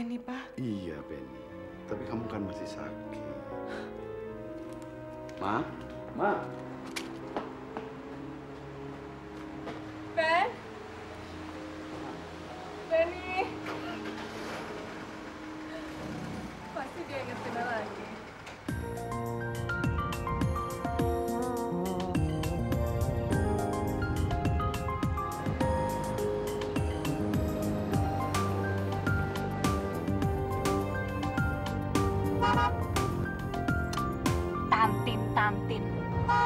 Benny, Pak. Iya, Benny. Tapi kamu kan masih sakit. Ma? Ma? Ben? Benny? Pasti dia ingat Vina lagi. Tantin.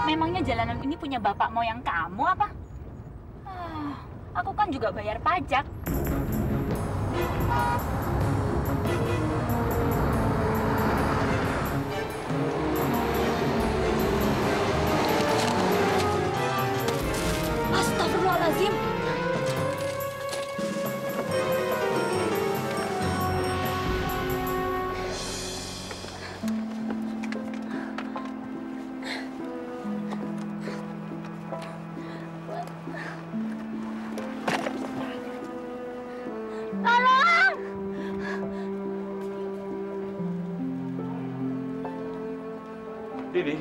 Memangnya jalanan ini punya bapak moyang kamu apa? Aku kan juga bayar pajak. Astagfirullahaladzim. Dini,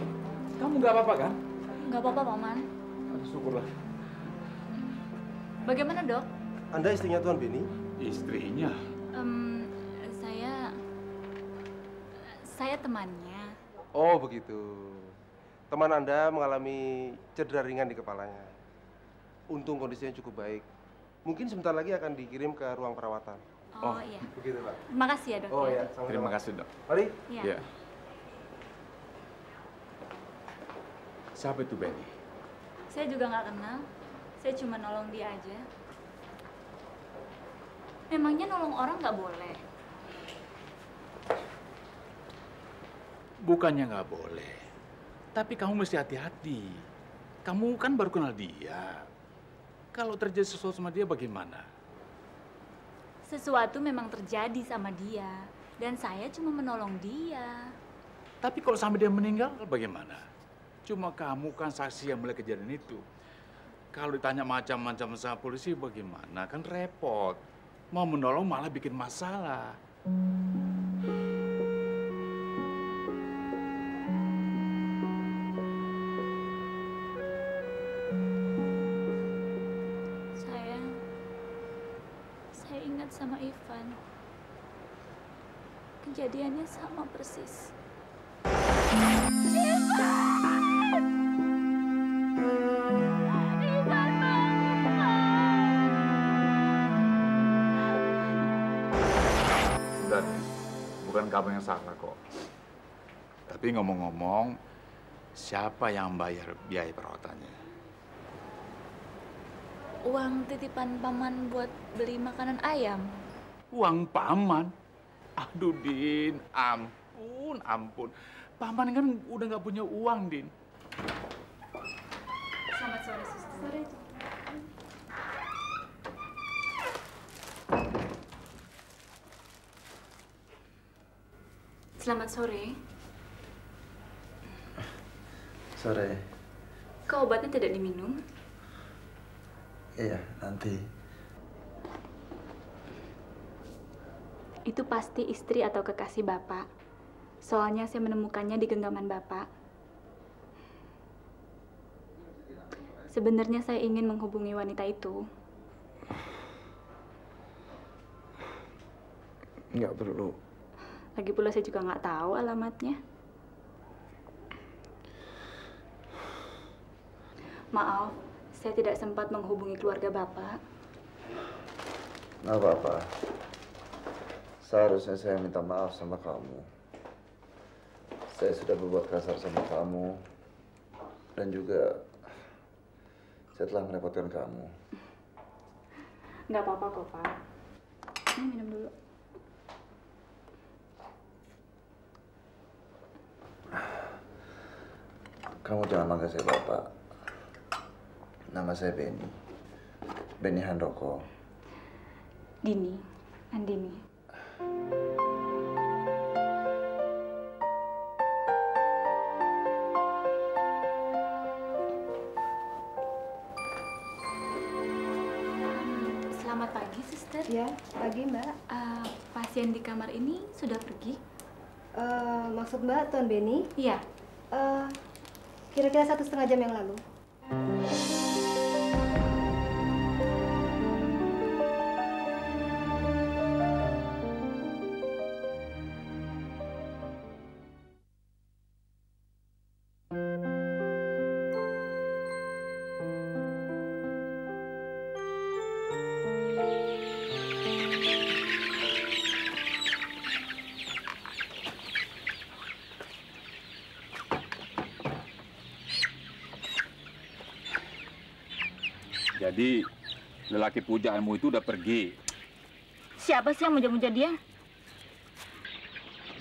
kamu nggak apa-apa kan? Nggak apa-apa, Paman. Syukurlah. Bagaimana, Dok? Anda istrinya Tuan Benny? Istrinya? Saya temannya. Oh, begitu. Teman Anda mengalami cedera ringan di kepalanya. Untung kondisinya cukup baik. Mungkin sebentar lagi akan dikirim ke ruang perawatan. Oh iya. Begitu, Pak. Terima kasih ya, Dok. Oh ya, sama-sama. Terima kasih, Dok. Mari. Iya. Ya. Siapa itu Benny? Saya juga nggak kenal. Saya cuma nolong dia aja. Memangnya nolong orang nggak boleh? Bukannya nggak boleh. Tapi kamu mesti hati-hati. Kamu kan baru kenal dia. Kalau terjadi sesuatu sama dia bagaimana? Sesuatu memang terjadi sama dia. Dan saya cuma menolong dia. Tapi kalau sampai dia meninggal bagaimana? Cuma kamu kan saksi yang melihat kejadian itu. Kalau ditanya macam-macam sama polisi bagaimana? Kan repot. Mau menolong malah bikin masalah. Saya ingat sama Ivan. Kejadiannya sama persis. Dan bukan kamu yang salah kok. Tapi ngomong-ngomong, siapa yang bayar biaya perawatannya? Uang titipan paman buat beli makanan ayam. Uang paman? Aduh, Din. Ampun. Paman kan udah nggak punya uang, Din. Selamat sore, Suster. Sore. Selamat sore. Sore. Kok obatnya tidak diminum? Iya, nanti. Itu pasti istri atau kekasih Bapak. Soalnya saya menemukannya di genggaman Bapak. Sebenarnya saya ingin menghubungi wanita itu. Nggak perlu. Lagi pula saya juga nggak tahu alamatnya. Maaf, saya tidak sempat menghubungi keluarga Bapak. Nggak apa-apa. Seharusnya saya minta maaf sama kamu. Saya sudah berbuat kasar sama kamu. Dan juga saya telah merepotkan kamu. Nggak apa-apa kok, Pak. Ini minum dulu. Kamu jangan manggil saya Bapak. Nama saya Benny. Benny Handoko. Dini, Andini. Selamat pagi, Suster. Ya, pagi Mbak. Pasien di kamar ini sudah pergi? Maksud Mbak Tuan Benny? Iya. Kira-kira 1,5 jam yang lalu. Jadi, lelaki pujaanmu itu udah pergi. Siapa sih yang muja-muja dia?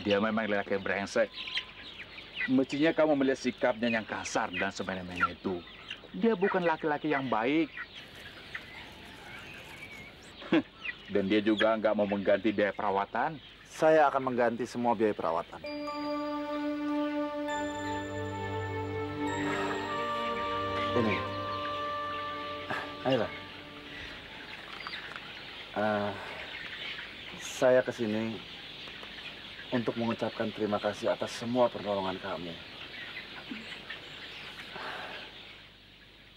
Dia memang lelaki yang brengsek. Mestinya kamu melihat sikapnya yang kasar dan semena-mena itu. Dia bukan laki-laki yang baik. Dan dia juga nggak mau mengganti biaya perawatan. Saya akan mengganti semua biaya perawatan. Ini. Ayolah. Saya kesini untuk mengucapkan terima kasih atas semua pertolongan kamu.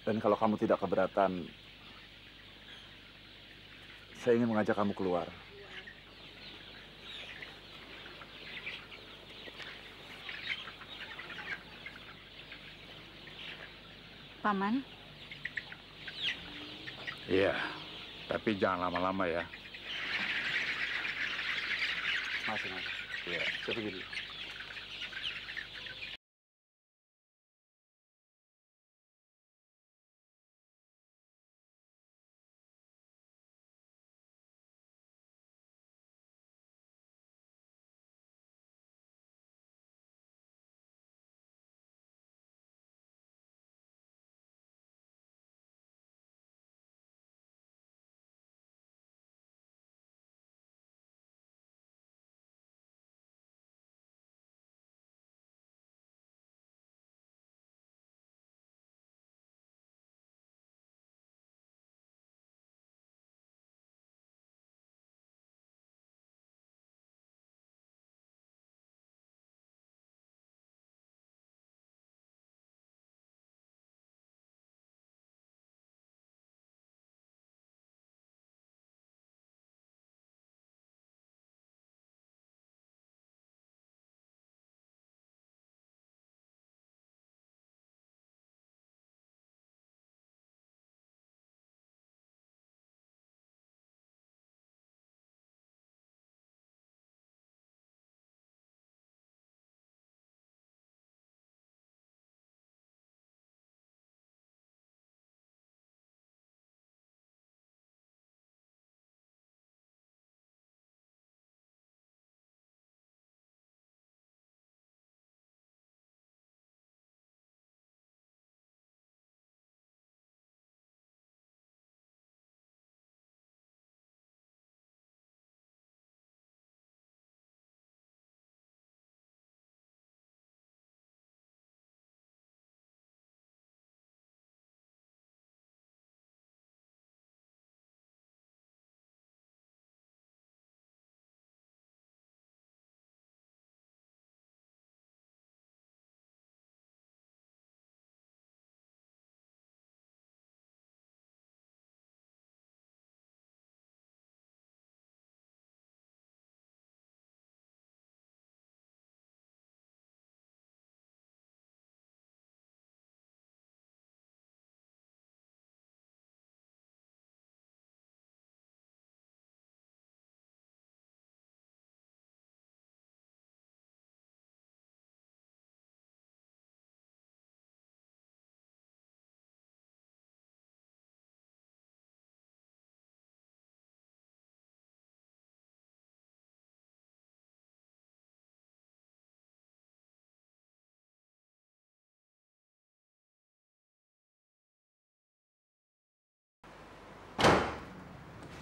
Dan kalau kamu tidak keberatan, saya ingin mengajak kamu keluar. Paman? Iya, tapi jangan lama-lama ya. Masih. Iya, saya pergi dulu.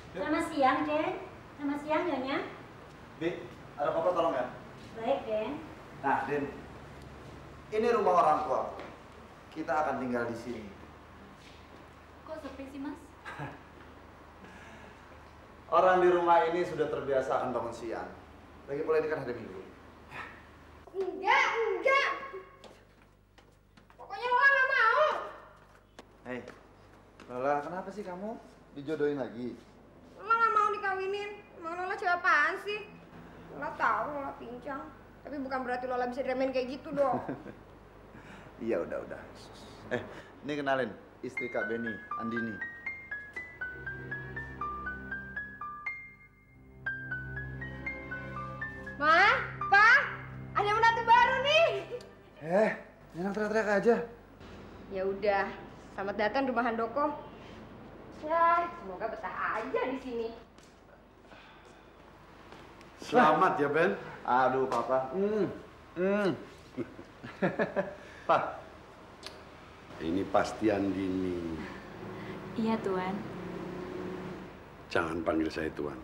Selamat siang, Den. Selamat siang, Nyonya. Bi, ada koper tolong ya? Baik, Den. Nah, Din. Ini rumah orang tua. Kita akan tinggal di sini. Kok sepi sih, Mas? Orang di rumah ini sudah terbiasa akan bangun siang. Lagi pula ini kan hari Minggu. Enggak. Pokoknya Lola nggak mau. Hei, Lola, kenapa sih kamu dijodohin lagi? Lola nggak mau dikawinin. Emang Lola cewek apaan sih? Lola tahu Lola pincang. Tapi bukan berarti Lola bisa diremehin kayak gitu dong. Iya, udah. Ini kenalin, istri Kak Beni, Andini. Ma, Pa, ada menantu baru nih. Jangan teriak-teriak aja. Ya udah, selamat datang di rumah Handoko. Ya, semoga betah aja di sini. Selamat ya, Ben. Aduh, Papa. Pak, Ini pasti Andini. Iya, Tuan. Jangan panggil saya Tuan.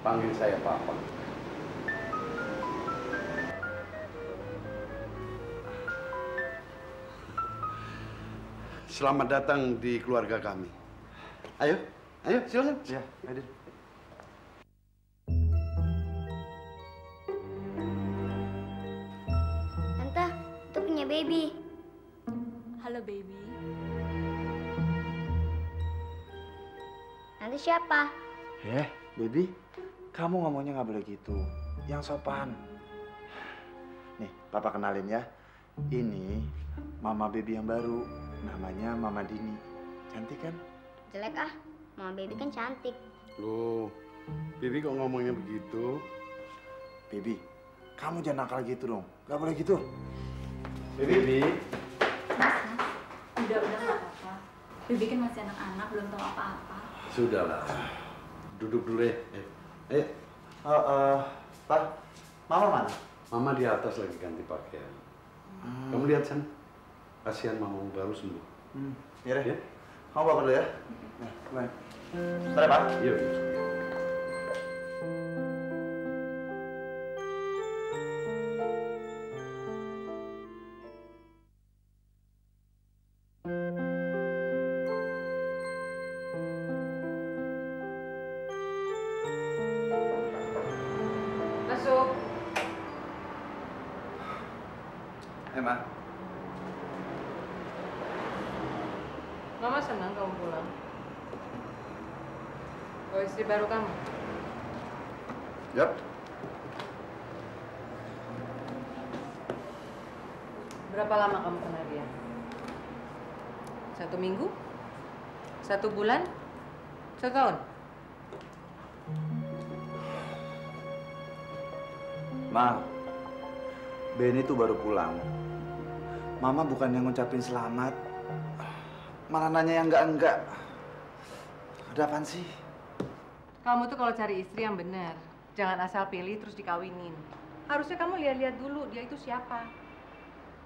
Panggil saya Papa. Selamat datang di keluarga kami. Ayo, silakan. ya, Aidin. Tante, itu punya baby. Halo, baby. Nanti siapa? Baby, kamu ngomongnya nggak boleh gitu. Yang sopan. Nih, Papa kenalin ya. Ini Mama Baby yang baru. Namanya Mama Dini. Cantik kan? Jelek ah, mama baby kan cantik. Loh, Bibi kok ngomongnya begitu? Baby, kamu jangan nakal gitu dong. Gak boleh gitu. Bibi. Udah nggak apa-apa. Bibi kan masih anak-anak, belum tahu apa-apa. Sudahlah. Duduk dulu ya. Ayo. Pak, Mama mana? Mama di atas lagi ganti pakaian. Kamu lihat sana. Kasihan mamamu baru sembuh. Ya, Ya? kamu bawa dulu ya. Nah, kemarin. Bentar ya, Pak. Yuk. Masuk. Ma. Mama senang kamu pulang. Oh, istri baru kamu? Yap. Berapa lama kamu kenal dia? 1 minggu? 1 bulan? 1 tahun? Ma, Benny tuh baru pulang. Mama bukan yang ngucapin selamat, malah nanya yang enggak. Ada apaan sih? Kamu tuh kalau cari istri yang benar, jangan asal pilih terus dikawinin. Harusnya kamu lihat-lihat dulu dia itu siapa.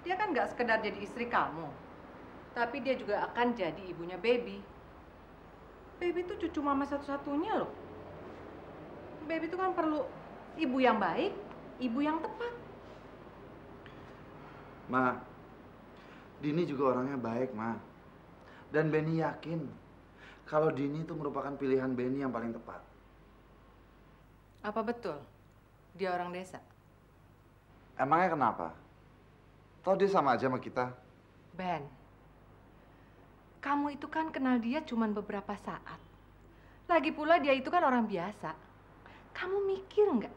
Dia kan nggak sekedar jadi istri kamu, tapi dia juga akan jadi ibunya baby. Baby itu cucu mama satu-satunya loh. Baby itu kan perlu ibu yang baik, ibu yang tepat. Ma, Dini juga orangnya baik, Ma. Dan Benny yakin kalau Dini itu merupakan pilihan Benny yang paling tepat. Apa betul dia orang desa? Emangnya kenapa? Toh dia sama aja sama kita. Ben, kamu itu kan kenal dia cuma beberapa saat. Lagi pula dia itu kan orang biasa. Kamu mikir nggak?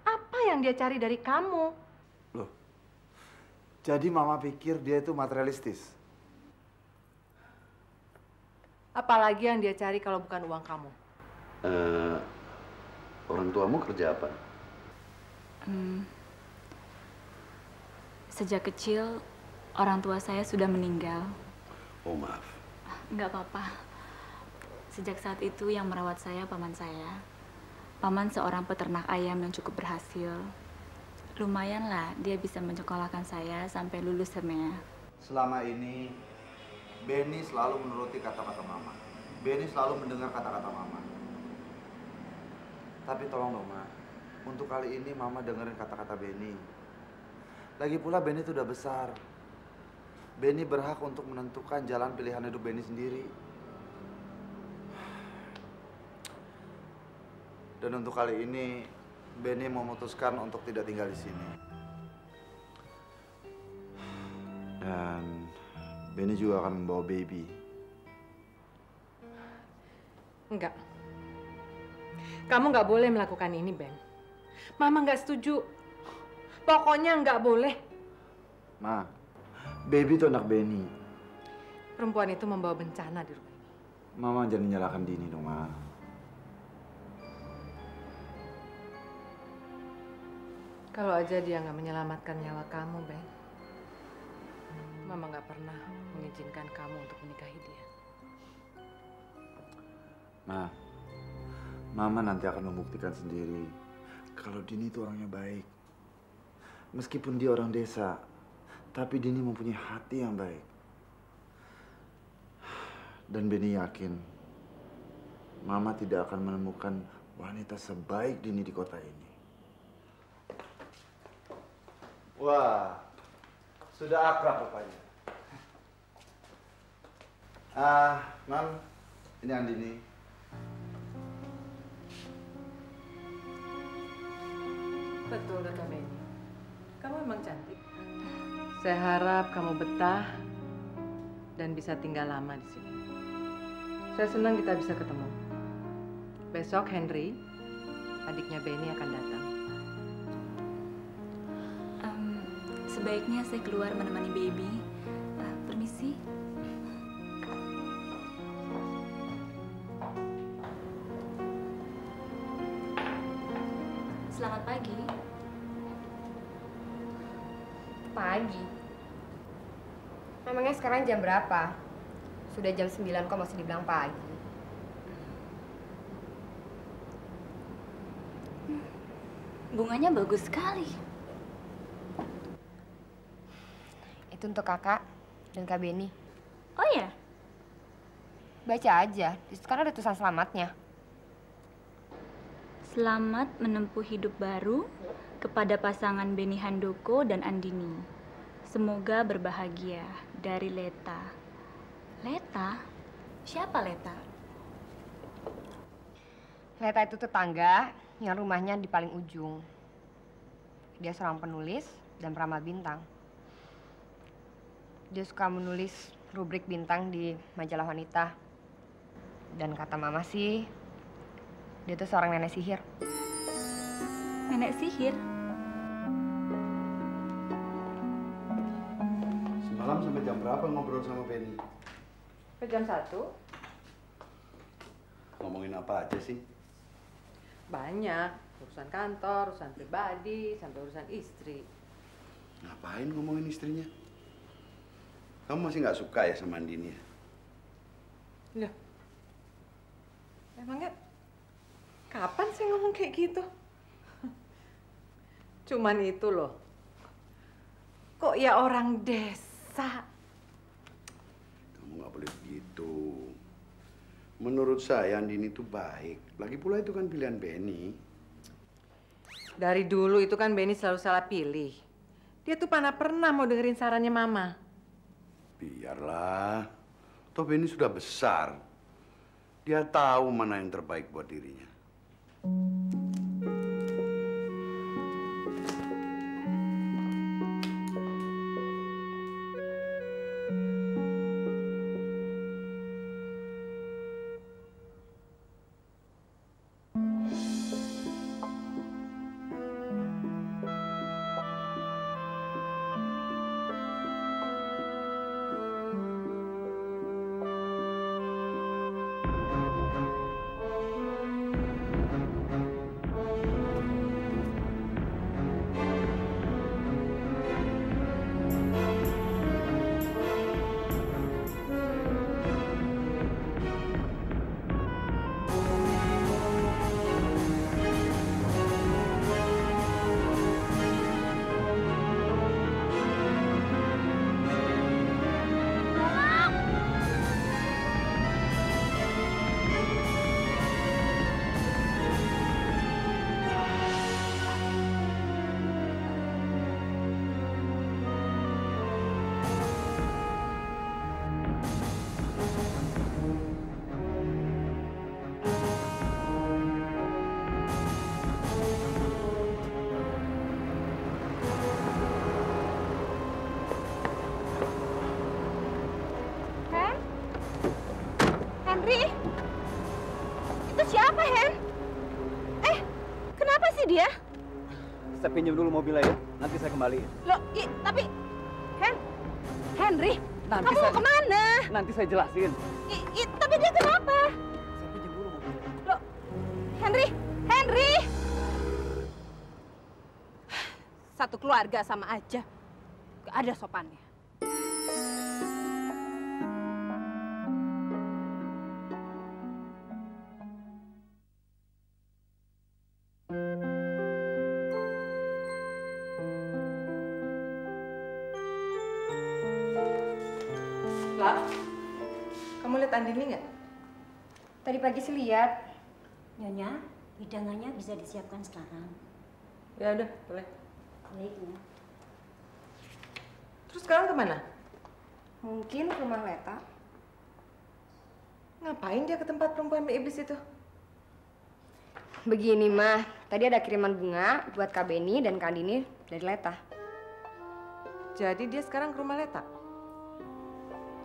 Apa yang dia cari dari kamu? Loh, jadi Mama pikir dia itu materialistis? Apalagi yang dia cari kalau bukan uang kamu? Orang tuamu kerja apa? Sejak kecil, orang tua saya sudah meninggal. Oh, maaf. Nggak apa-apa. Sejak saat itu yang merawat saya paman saya. Paman seorang peternak ayam yang cukup berhasil. Lumayan lah dia bisa menyekolahkan saya sampai lulus semea. Selama ini, Benny selalu menuruti kata-kata Mama. Benny selalu mendengar kata-kata Mama. Tapi tolong dong, Ma. Untuk kali ini Mama dengerin kata-kata Benny. Lagi pula Benny itu udah besar. Benny berhak untuk menentukan jalan pilihan hidup Benny sendiri. Dan untuk kali ini, Benny memutuskan untuk tidak tinggal di sini. Dan Benny juga akan membawa baby. Enggak. Kamu nggak boleh melakukan ini, Ben. Mama nggak setuju. Pokoknya nggak boleh. Ma, baby itu anak Benny. Perempuan itu membawa bencana di rumah ini. Mama jangan menyalahkan Dini dong, Ma. Kalau aja dia nggak menyelamatkan nyawa kamu, Ben. Mama nggak pernah mengizinkan kamu untuk menikahi dia. Ma, Mama nanti akan membuktikan sendiri kalau Dini itu orangnya baik. Meskipun dia orang desa, tapi Dini mempunyai hati yang baik. Dan Benny yakin Mama tidak akan menemukan wanita sebaik Dini di kota ini. Wah, sudah akrab rupanya. Mam, ini Andini. Betul, kata Benny. Kamu memang cantik. Saya harap kamu betah dan bisa tinggal lama di sini. Saya senang kita bisa ketemu. Besok Henry, adiknya Benny akan datang. Sebaiknya saya keluar menemani baby. Permisi. Selamat pagi. Pagi? Memangnya sekarang jam berapa? Sudah jam 9 kok masih dibilang pagi. Bunganya bagus sekali. Itu untuk kakak dan Kak Benny. Oh ya? Baca aja, di situ kan ada tulisan selamatnya. Selamat menempuh hidup baru kepada pasangan Benny Handoko dan Andini. Semoga berbahagia, dari Leta. Leta? Siapa Leta? Leta itu tetangga yang rumahnya di paling ujung. Dia seorang penulis dan peramal bintang. Dia suka menulis rubrik bintang di majalah wanita. Dan kata mama sih, dia tuh seorang nenek sihir. Nenek sihir? Semalam sampai jam berapa ngobrol sama Benny? Ke jam 1? Ngomongin apa aja sih? Banyak. Urusan kantor, urusan pribadi, sampai urusan istri. Ngapain ngomongin istrinya? Kamu masih nggak suka ya sama Andini ya? Loh, emangnya kapan sih ngomong kayak gitu? Cuman itu loh. Kok ya orang desa? Kamu nggak boleh begitu. Menurut saya Andini itu baik. Lagi pula itu kan pilihan Benny. Dari dulu itu kan Benny selalu salah pilih. Dia tuh mana pernah mau dengerin sarannya Mama. Biarlah. Toh Benny sudah besar. Dia tahu mana yang terbaik buat dirinya. dia? Saya pinjam dulu mobilnya ya, nanti saya kembali. Loh, tapi Henry, Nanti kamu mau kemana? Nanti saya jelasin. Tapi dia kenapa? Saya pinjam dulu mobilnya. Loh, Henry! Satu keluarga sama aja, gak ada sopannya. Lah, kamu lihat Andini nggak? Tadi pagi sih lihat. Nyonya, hidangannya bisa disiapkan sekarang. Ya udah, boleh. Baik, Nyonya. Terus sekarang kemana? Mungkin ke rumah Leta. Ngapain dia ke tempat perempuan iblis itu? Begini mah, tadi ada kiriman bunga buat Kak Beni dan Kak Andini dari Leta. Jadi dia sekarang ke rumah Leta?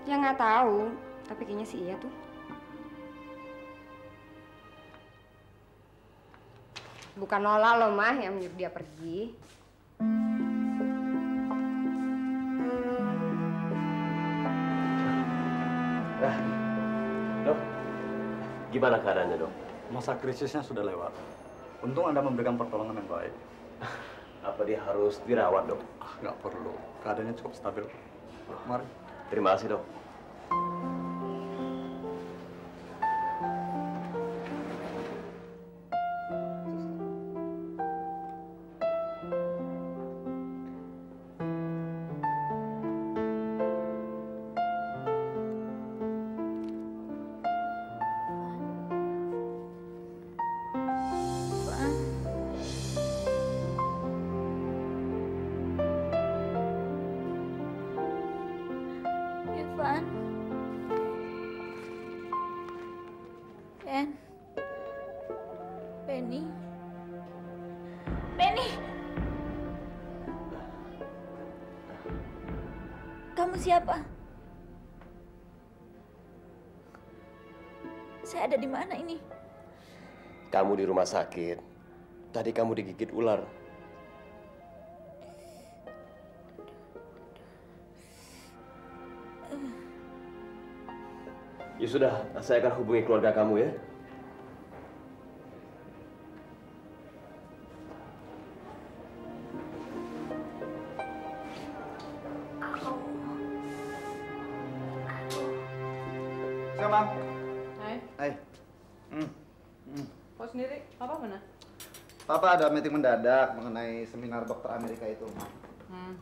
Ya nggak tahu, tapi kayaknya sih iya tuh. Bukan Lola loh mah yang nyuruh dia pergi. Dok, gimana keadaannya dok? Masa krisisnya sudah lewat. Untung Anda memberikan pertolongan yang baik. Apa dia harus dirawat dok? Nggak perlu, keadaannya cukup stabil. Mari. Terima kasih dok. Irfan. Benny. Kamu siapa? Saya ada di mana ini? Kamu di rumah sakit. Tadi kamu digigit ular. Ya sudah, saya akan hubungi keluarga kamu ya. Bang. Hai. Hai. Kau sendiri, Papa mana? Papa ada meeting mendadak mengenai seminar dokter Amerika itu. Mam?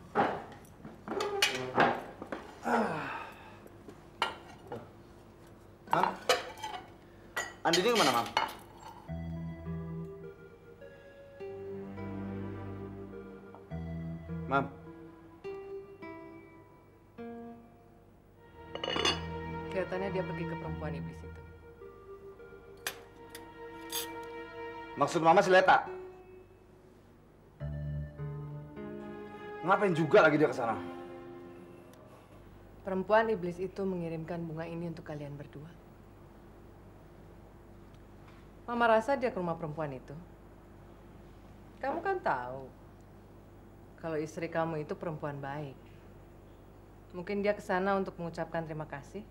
Andini kemana, Mam? Mam? Kelihatannya dia pergi ke perempuan iblis itu. Maksud Mama si Leta? Ngapain juga lagi dia ke sana? Perempuan iblis itu mengirimkan bunga ini untuk kalian berdua. Mama rasa dia ke rumah perempuan itu. Kamu kan tahu kalau istri kamu itu perempuan baik. Mungkin dia ke sana untuk mengucapkan terima kasih.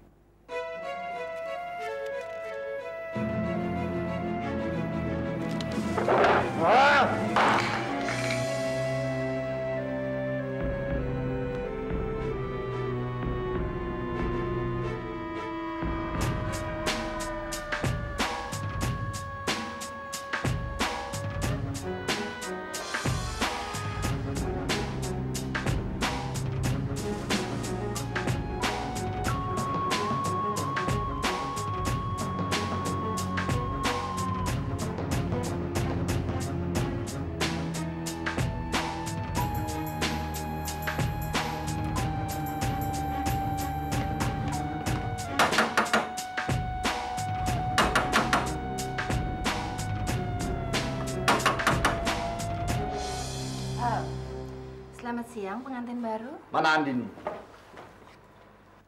Selamat siang, pengantin baru. Mana Andini?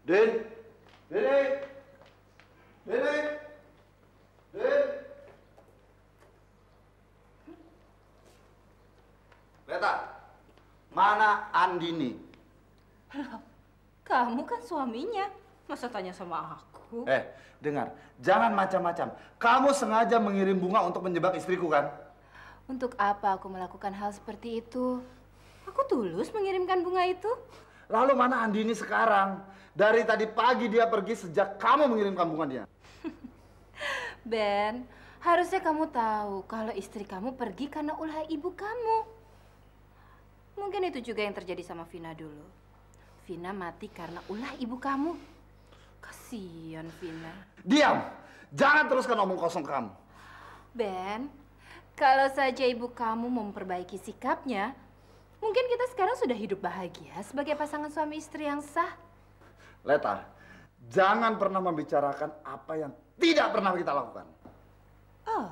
Din? Dede? Dede? Din? Leta, mana Andini? Kamu kan suaminya. Masa tanya sama aku? Dengar, jangan macam-macam. Kamu sengaja mengirim bunga untuk menjebak istriku kan? Untuk apa aku melakukan hal seperti itu? Aku tulus mengirimkan bunga itu. Lalu mana Andini sekarang? Dari tadi pagi dia pergi sejak kamu mengirimkan bunga dia. Ben, harusnya kamu tahu kalau istri kamu pergi karena ulah ibu kamu. Mungkin itu juga yang terjadi sama Vina dulu. Vina mati karena ulah ibu kamu. Kasihan Vina. Diam! Jangan teruskan omong kosong kamu. Ben, kalau saja ibu kamu memperbaiki sikapnya, mungkin kita sekarang sudah hidup bahagia sebagai pasangan suami istri yang sah. Leta, jangan pernah membicarakan apa yang tidak pernah kita lakukan. Oh,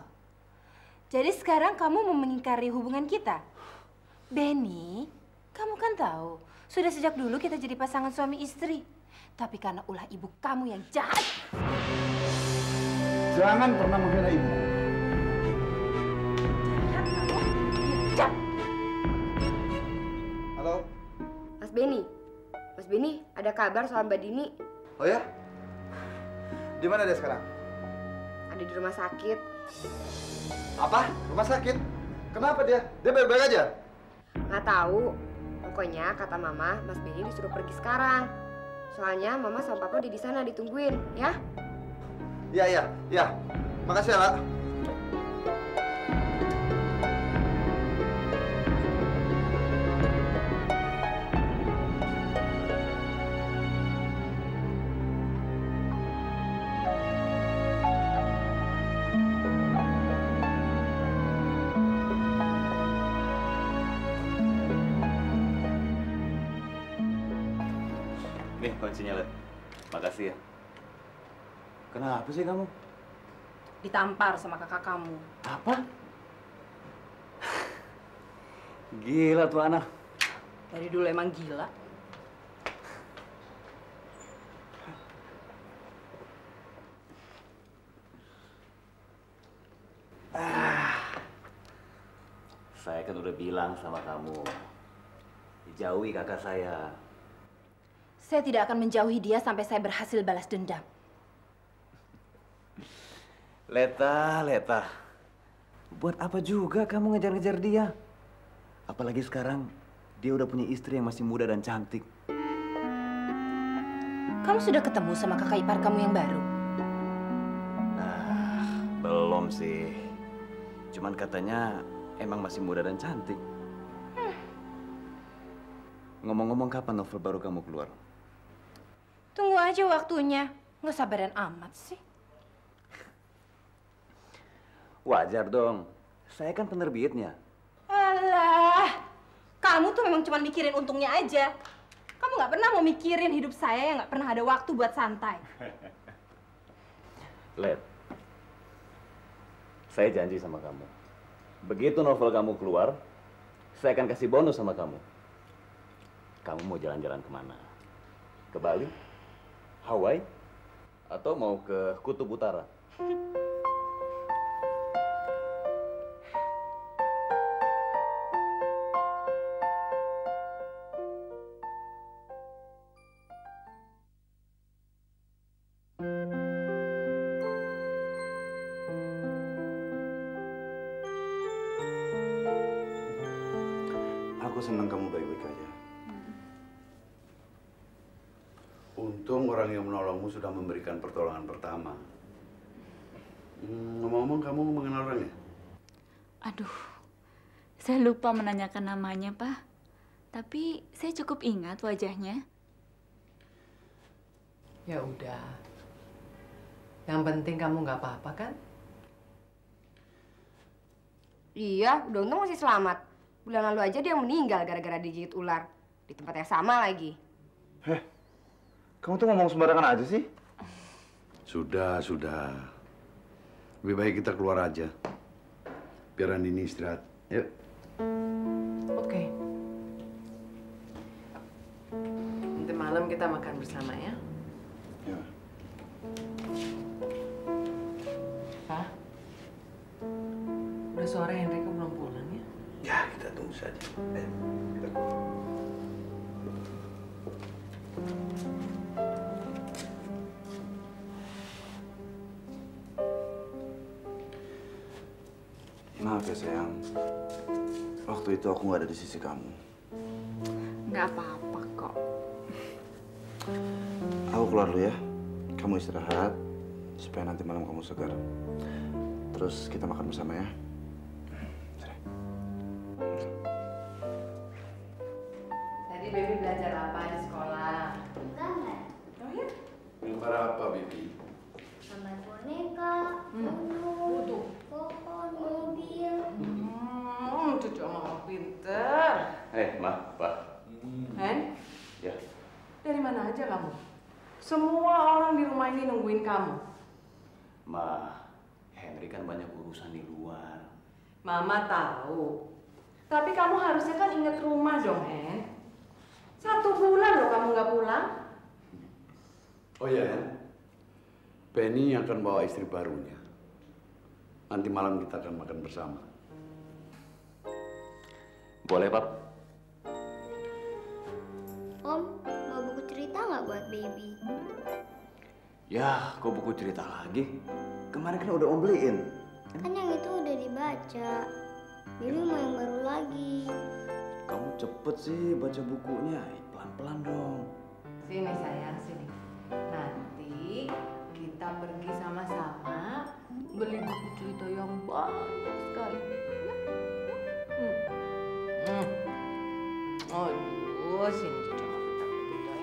jadi sekarang kamu mau mengingkari hubungan kita? Benny, kamu kan tahu, sudah sejak dulu kita jadi pasangan suami istri. Tapi karena ulah ibu kamu yang jahat. Jangan pernah menghina ibu. Jahat kamu. Jahat. Halo? Mas Benny. Mas Benny, ada kabar soal Mbak Dini. Oh ya? Di mana dia sekarang? Ada di rumah sakit. Apa? Rumah sakit? Kenapa dia? Dia baik-baik aja? Nggak tahu. Pokoknya kata Mama, Mas Benny disuruh pergi sekarang. Soalnya Mama sama Papa udah di sana ditungguin, ya? Iya. Makasih ya, Pak. Nih kuncinya, Let. Makasih ya. Kenapa sih kamu? Ditampar sama kakak kamu. Apa? Gila tuh anak. Dari dulu emang gila. Saya kan udah bilang sama kamu, dijauhi kakak saya. Saya tidak akan menjauhi dia sampai saya berhasil balas dendam. Leta. Buat apa juga kamu ngejar-ngejar dia? Apalagi sekarang, dia udah punya istri yang masih muda dan cantik. Kamu sudah ketemu sama kakak ipar kamu yang baru? Belum sih. Cuman katanya emang masih muda dan cantik. Ngomong-ngomong, kapan novel baru kamu keluar? Tunggu aja waktunya. Nggak sabaran amat sih. Wajar dong. Saya kan penerbitnya. Alah, kamu tuh memang cuma mikirin untungnya aja. Kamu nggak pernah mau mikirin hidup saya yang nggak pernah ada waktu buat santai. Let, saya janji sama kamu. Begitu novel kamu keluar, saya akan kasih bonus sama kamu. Kamu mau jalan-jalan kemana? Ke Bali? Hawaii? Atau mau ke Kutub Utara? Aku senang kamu baik-baik aja. Untung orang yang menolongmu sudah memberikan pertolongan pertama. Ngomong-ngomong, kamu mengenal orangnya? Aduh, saya lupa menanyakan namanya, Pak. Tapi saya cukup ingat wajahnya. Ya udah. Yang penting kamu nggak apa-apa kan? Iya, udah untung masih selamat. Bulan lalu aja dia meninggal gara-gara digigit ular. Di tempat yang sama lagi. Kamu tuh ngomong sembarangan aja sih? Sudah. Lebih baik kita keluar aja. Biar Andini istirahat. Yuk. Oke. Nanti malam kita makan bersama ya. Ya. Pak, udah sore Henry kok belum pulang ya? Ya, kita tunggu saja. Kita Maaf ya sayang, waktu itu aku nggak ada di sisi kamu. Nggak apa-apa kok. Aku keluar dulu ya, kamu istirahat supaya nanti malam kamu segar. Terus kita makan bersama ya. Tadi Baby belajar apa di sekolah? Gambar. Oh ya? Gambar apa, Bibi? Gambar boneka, gunung, pohon, mobil. Cucu mama pinter. Ma, Pak. Hen, Ya. dari mana aja kamu? Semua orang di rumah ini nungguin kamu. Ma, Henry kan banyak urusan di luar. Mama tahu. Tapi kamu harusnya kan inget rumah dong, Hen. 1 bulan loh kamu nggak pulang. Oh iya, Hen. Penny akan bawa istri barunya. Nanti malam kita akan makan bersama. Boleh, Pak? Om, bawa buku cerita nggak buat Baby? Ya, kok buku cerita lagi? Kemarin kan udah Om beliin. Kan yang itu udah dibaca. Baby mau yang baru lagi. Kamu cepet sih baca bukunya. Pelan-pelan dong. Sini sayang, sini. Nanti kita pergi sama-sama beli buku cerita yang banyak sekali. Aduh, sini cucu mau pintar begitu ya.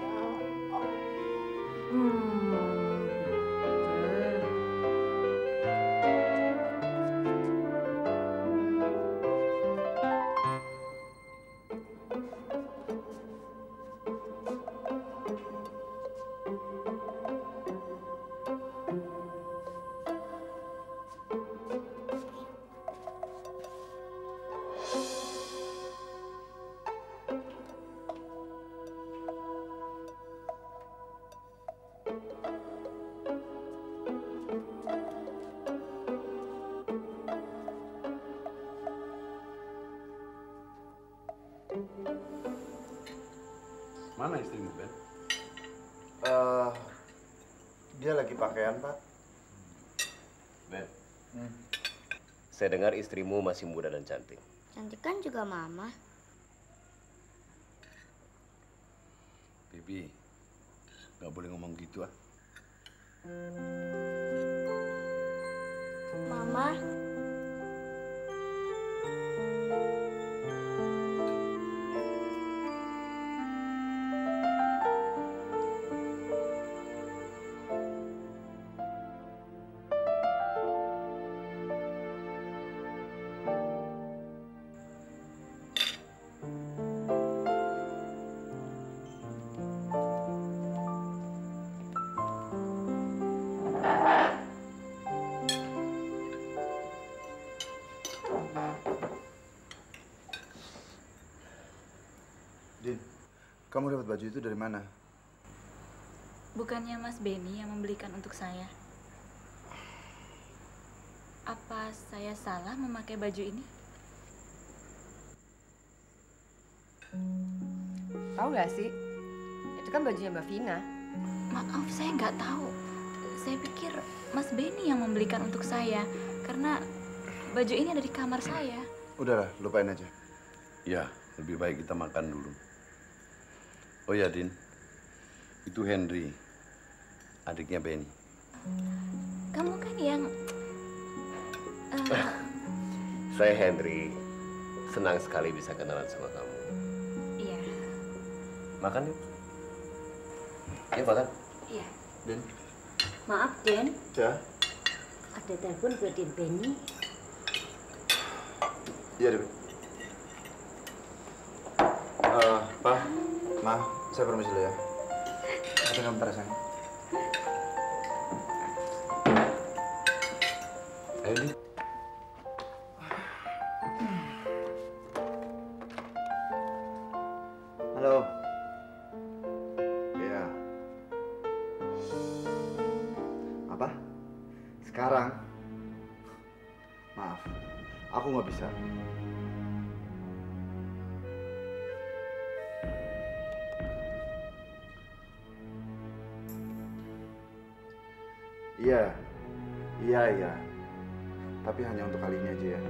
Mana istrimu, Ben? Dia lagi pakaian, Pak. Ben, saya dengar istrimu masih muda dan cantik. Cantik kan juga Mama. Bibi, nggak boleh ngomong gitu ah. Mama, Din, kamu dapat baju itu dari mana? Bukannya Mas Benny yang membelikan untuk saya? Apa saya salah memakai baju ini? Tahu nggak sih? Itu kan bajunya Mbak Vina. Maaf, saya nggak tahu. Saya pikir Mas Benny yang membelikan untuk saya. Karena baju ini ada di kamar saya. Udahlah, lupain aja. Ya, lebih baik kita makan dulu. Oh ya, Din. Itu Henry, adiknya Benny. Kamu kan yang... Saya Henry. Senang sekali bisa kenalan sama kamu. Iya. Makan yuk. Ya, makan. Iya. Din. Maaf, Den. Ya? Ada telepon buat Din Benny. Iya, Dewi. Pak, Ma, saya permisi dulu ya. Nanti kamu bentar, sayang. Ayo, Din. Halo. Iya. Apa? Sekarang? Maaf, aku nggak bisa. Iya, iya. Tapi hanya untuk kali ini aja ya.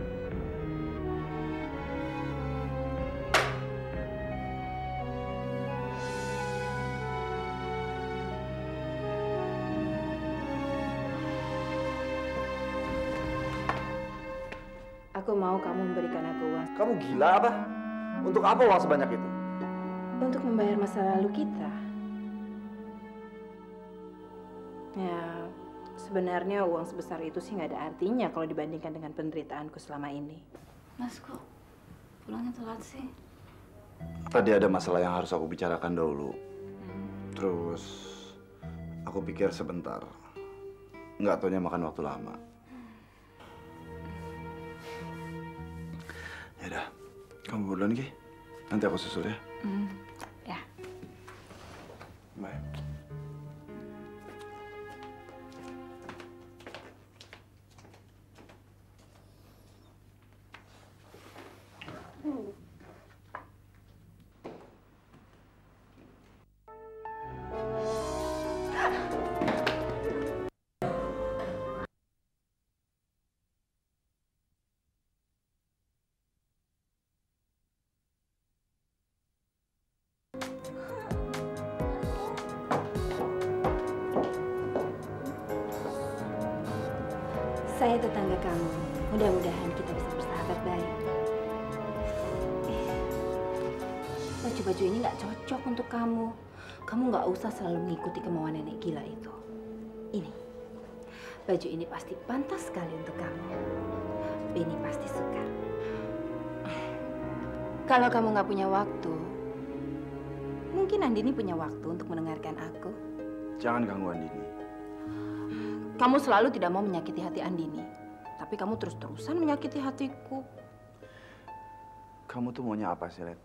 Aku mau kamu memberikan aku uang. Kamu gila apa? Untuk apa uang sebanyak itu? Untuk membayar masa lalu kita. Ya, sebenarnya uang sebesar itu sih nggak ada artinya kalau dibandingkan dengan penderitaanku selama ini. Mas, kok pulangnya telat sih? Tadi ada masalah yang harus aku bicarakan dahulu. Terus aku pikir sebentar. Nggak taunya makan waktu lama. Yaudah, kamu duluan, Ki. Nanti aku susul ya. Ya. Bye. Saya tetangga kamu. Mudah-mudahan kita bisa bersahabat baik. Baju-baju ini nggak cocok untuk kamu. Kamu nggak usah selalu mengikuti kemauan nenek gila itu. Ini, baju ini pasti pantas sekali untuk kamu. Beni pasti suka. Kalau kamu nggak punya waktu, mungkin Andini punya waktu untuk mendengarkan aku. Jangan ganggu Andini. Kamu selalu tidak mau menyakiti hati Andini, tapi kamu terus-terusan menyakiti hatiku. Kamu tuh maunya apa sih, Red?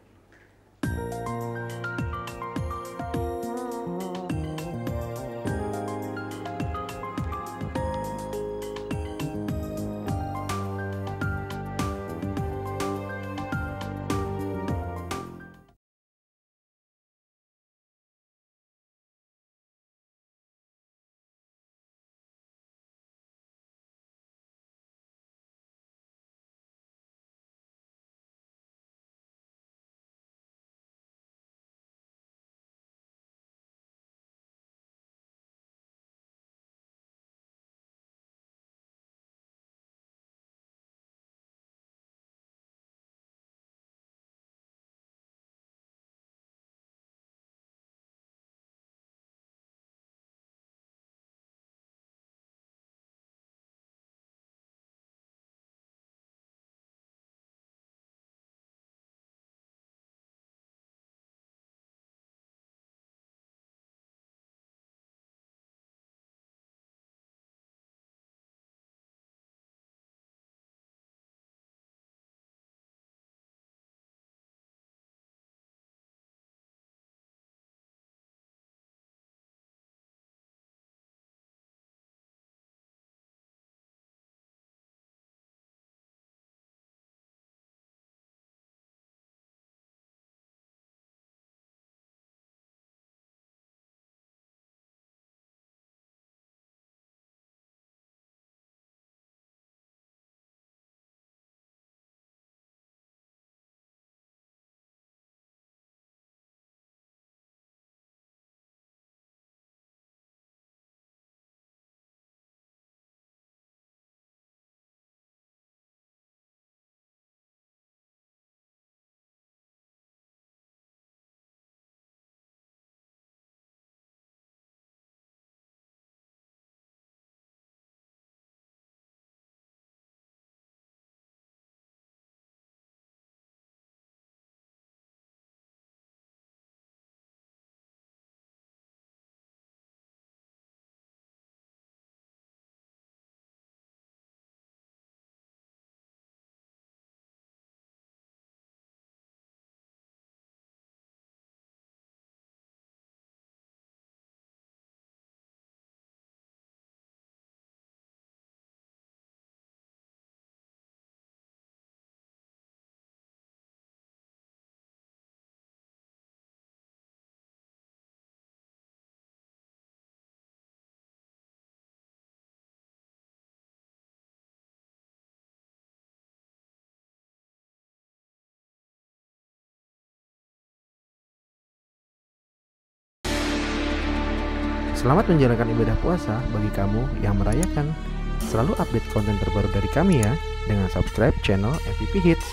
Selamat menjalankan ibadah puasa bagi kamu yang merayakan. Selalu update konten terbaru dari kami ya, dengan subscribe channel MVP Hits.